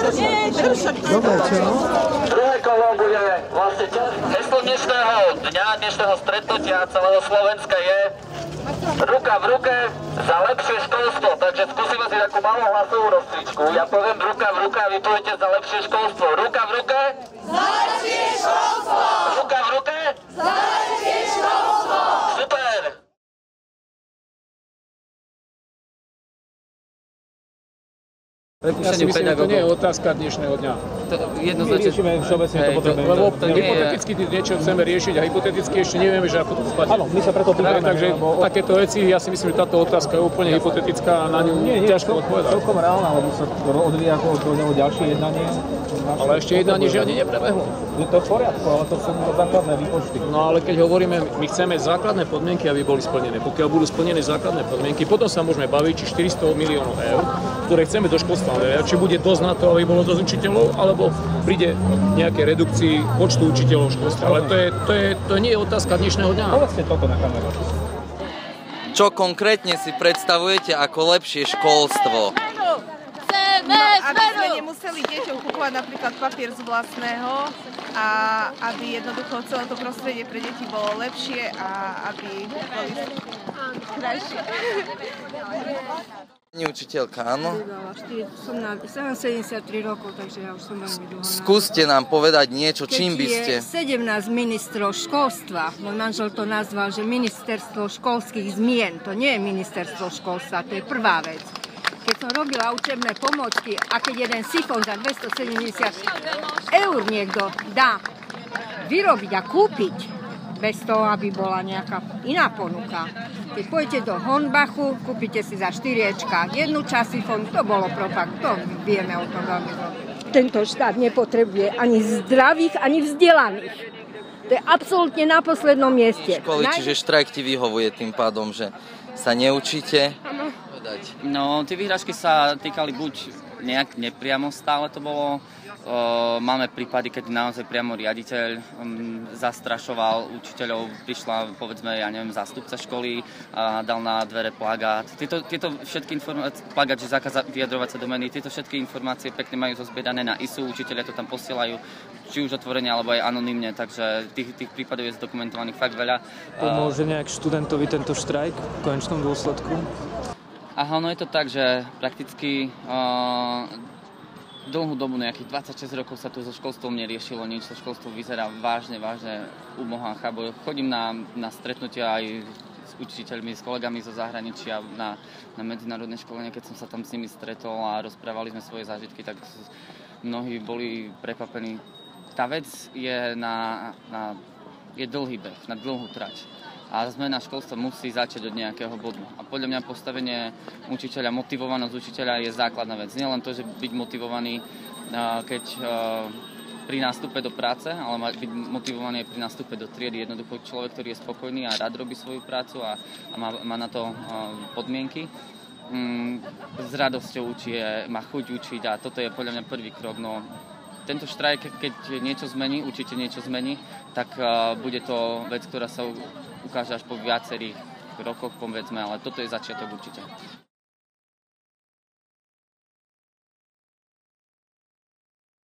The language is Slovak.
Dobre, čo? Druhé kolo bude vlastne heslo dnešného dňa, dnešného stretnutia celého Slovenska je ruka v ruke za lepšie školstvo. Takže skúsime si takú malú hlasovú rozcvičku. Ja poviem ruka v ruke a vy poviete za lepšie školstvo. Ruka v ruke? Za lepšie školstvo! Ruka v ruke? Za lepšie školstvo! Super! Ja si myslím, že to nie je otázka dnešného dňa. My riešime všeobecne to potrebujeme. Lebo hypoteticky niečo chceme riešiť a hypoteticky ešte nevieme, že ako to spadne. Áno, my sa preto pýtame. Takže takéto veci, ja si myslím, že táto otázka je úplne hypotetická a na ňu ťažko odpovedať. Celkom reálna, lebo sa odvíja ako od toho ďalšie jednanie. Ale ešte jednanie žiadne neprebehlo. Je to v poriadku, ale to sú základné výpočty. No ale keď hovoríme, my chceme základné podmienky, aby boli splnené. Pokiaľ budú splnené základné podmienky, potom sa môžeme baviť, či 400 miliónov eur, ktoré chceme do školstva, či bude dosť na to, aby bolo dosť učiteľov, alebo príde nejaké redukcii počtu učiteľov v školstve. Ale to nie je otázka dnešného dňa. Povedzte toto na kameru. Čo konkrétne si predstavujete ako lepšie školstvo? Aby sme nemuseli deťom kupovať napríklad papier z vlastného a aby jednoducho celé to prostredie pre deti bolo lepšie a aby boli krajšie. Pani učiteľka, áno? Som na 73 rokov, takže ja už som veľmi dlho. Skúste nám povedať niečo, čím by ste... Keď je 17 ministrov školstva, môj manžel to nazval, že ministerstvo školských zmien, to nie je ministerstvo školstva, to je prvá vec. Keď som robila učebné pomôcky a keď jeden sifón za 270 eur niekto dá vyrobiť a kúpiť, bez toho, aby bola nejaká iná ponuka. Keď pôjdete do Hornbachu, kúpite si za 4 jednu časť sifónu, to bolo propag, to vieme o tom veľmi dobre. Tento štát nepotrebuje ani zdravých, ani vzdelaných. To je absolútne na poslednom mieste. Školy, čiže štrajk ti vyhovuje tým pádom, že sa neučíte? Áno. No, tie výhražky sa týkali buď nejak nepriamo, stále to bolo. Máme prípady, keď naozaj priamo riaditeľ zastrašoval učiteľov, prišla, povedzme, ja neviem, zástupca školy a dal na dvere plagát. Tieto všetky informácie, plagát, že zákaz vyjadrovať sa do médií, tieto všetky informácie pekne majú zozbiedané na ISU, učiteľia to tam posielajú, či už otvorene, alebo aj anonymne, takže tých prípadov je zdokumentovaných fakt veľa. Pomôže nejak študentovi tento štrajk v konečnom dôsledku? Aha, no je to tak, že prakticky dlhú dobu, nejakých 26 rokov sa tu so školstvom neriešilo nič. To školstvo vyzerá vážne úbohá, chábo. Chodím na stretnutia aj s učiteľmi, s kolegami zo zahraničia na medzinárodné školenie, keď som sa tam s nimi stretol a rozprávali sme svoje zážitky, tak mnohí boli prekvapení. Tá vec je je dlhý beh, na dlhú trať. A zmena školstva musí začať od nejakého bodu. A podľa mňa postavenie učiteľa, motivovanosť učiteľa je základná vec. Nie len to, že byť motivovaný, keď pri nástupe do práce, ale byť motivovaný aj pri nástupe do triedy. Jednoducho človek, ktorý je spokojný a rád robí svoju prácu a má na to podmienky. S radosťou učí, má chuť učiť a toto je podľa mňa prvý krok. No, tento štrajk, keď niečo zmení, určite niečo zmení, tak bude to vec, ktorá sa ukáže až po viacerých rokoch, povedzme, ale toto je začiatok určite.